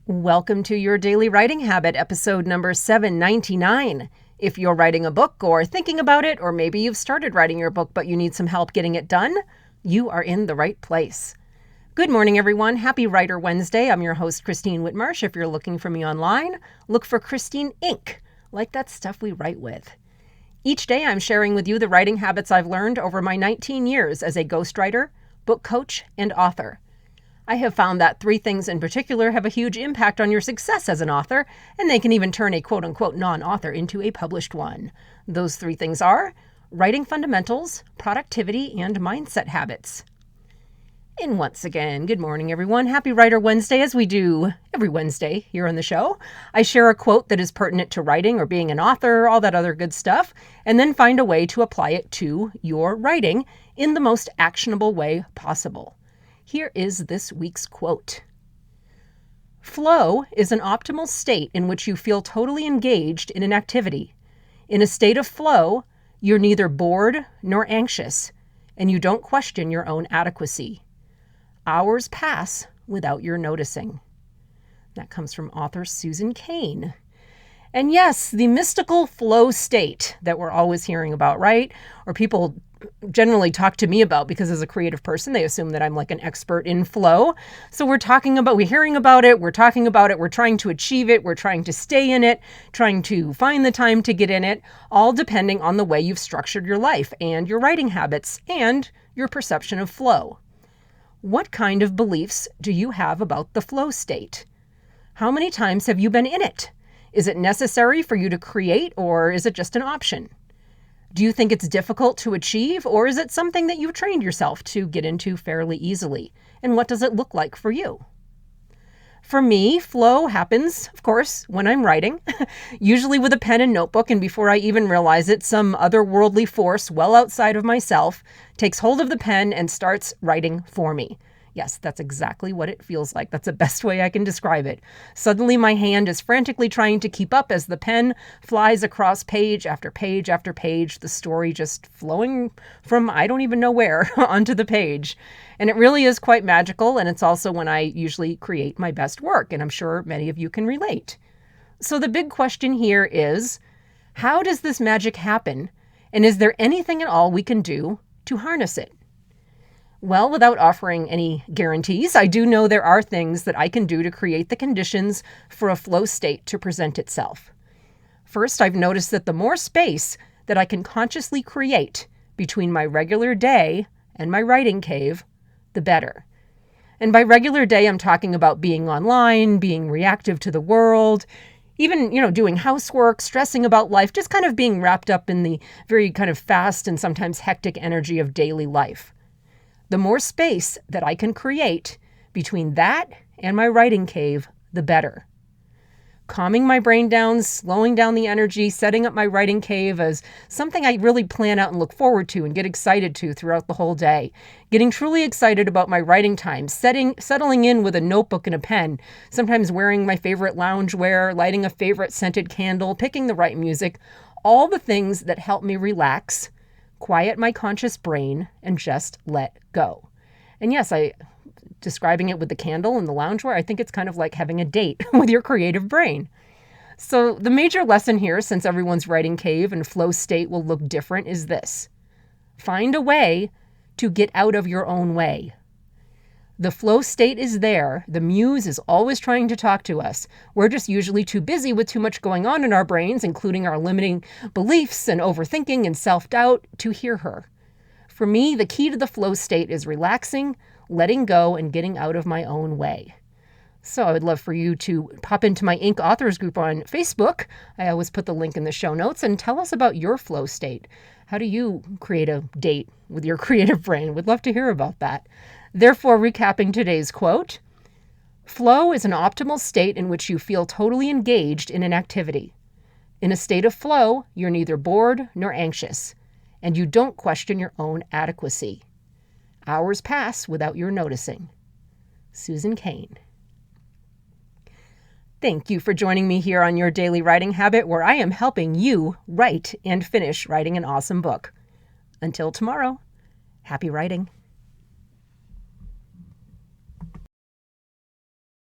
Welcome to your Daily Writing Habit, episode number 799. If you're writing a book or thinking about it, or maybe you've started writing your book but you need some help getting it done, you are in the right place. Good morning, everyone. Happy Writer Wednesday. I'm your host, Christine Whitmarsh. If you're looking for me online, look for Christine Inc., like that stuff we write with. Each day, I'm sharing with you the writing habits I've learned over my 19 years as a ghostwriter, book coach, and author. I have found that three things in particular have a huge impact on your success as an author, and they can even turn a quote-unquote non-author into a published one. Those three things are writing fundamentals, productivity, and mindset habits. And once again, good morning, everyone. Happy Writer Wednesday, as we do every Wednesday here on the show. I share a quote that is pertinent to writing or being an author, all that other good stuff, and then find a way to apply it to your writing in the most actionable way possible. Here is this week's quote. Flow is an optimal state in which you feel totally engaged in an activity. In a state of flow, you're neither bored nor anxious, and you don't question your own adequacy. Hours pass without your noticing. That comes from author Susan Cain. And yes, the mystical flow state that we're always hearing about, right? Or people generally talk to me about, because as a creative person, they assume that I'm like an expert in flow. So we're hearing about it, we're talking about it, we're trying to achieve it, we're trying to stay in it, trying to find the time to get in it, all depending on the way you've structured your life and your writing habits and your perception of flow. What kind of beliefs do you have about the flow state? How many times have you been in it? Is it necessary for you to create, or is it just an option? Do you think it's difficult to achieve, or is it something that you've trained yourself to get into fairly easily? And what does it look like for you? For me, flow happens, of course, when I'm writing, usually with a pen and notebook, and before I even realize it, some otherworldly force well outside of myself takes hold of the pen and starts writing for me. Yes, that's exactly what it feels like. That's the best way I can describe it. Suddenly my hand is frantically trying to keep up as the pen flies across page after page after page, the story just flowing from I don't even know where onto the page. And it really is quite magical, and it's also when I usually create my best work, and I'm sure many of you can relate. So the big question here is, how does this magic happen, and is there anything at all we can do to harness it? Well, without offering any guarantees, I do know there are things that I can do to create the conditions for a flow state to present itself. First, I've noticed that the more space that I can consciously create between my regular day and my writing cave, the better. And by regular day, I'm talking about being online, being reactive to the world, even, doing housework, stressing about life, just kind of being wrapped up in the very kind of fast and sometimes hectic energy of daily life. The more space that I can create between that and my writing cave, the better. Calming my brain down, slowing down the energy, setting up my writing cave as something I really plan out and look forward to and get excited to throughout the whole day. Getting truly excited about my writing time, settling in with a notebook and a pen, sometimes wearing my favorite loungewear, lighting a favorite scented candle, picking the right music, all the things that help me relax, quiet my conscious brain, and just let go. And yes, describing it with the candle and the loungewear, I think it's kind of like having a date with your creative brain. So the major lesson here, since everyone's writing cave and flow state will look different, is this. Find a way to get out of your own way. The flow state is there. The muse is always trying to talk to us. We're just usually too busy with too much going on in our brains, including our limiting beliefs and overthinking and self-doubt, to hear her. For me, the key to the flow state is relaxing, letting go, and getting out of my own way. So I would love for you to pop into my Inc. Authors group on Facebook. I always put the link in the show notes, and tell us about your flow state. How do you create a date with your creative brain? Would love to hear about that. Therefore, recapping today's quote, flow is an optimal state in which you feel totally engaged in an activity. In a state of flow, you're neither bored nor anxious, and you don't question your own adequacy. Hours pass without your noticing. Susan Cain. Thank you for joining me here on your Daily Writing Habit, where I am helping you write and finish writing an awesome book. Until tomorrow, happy writing.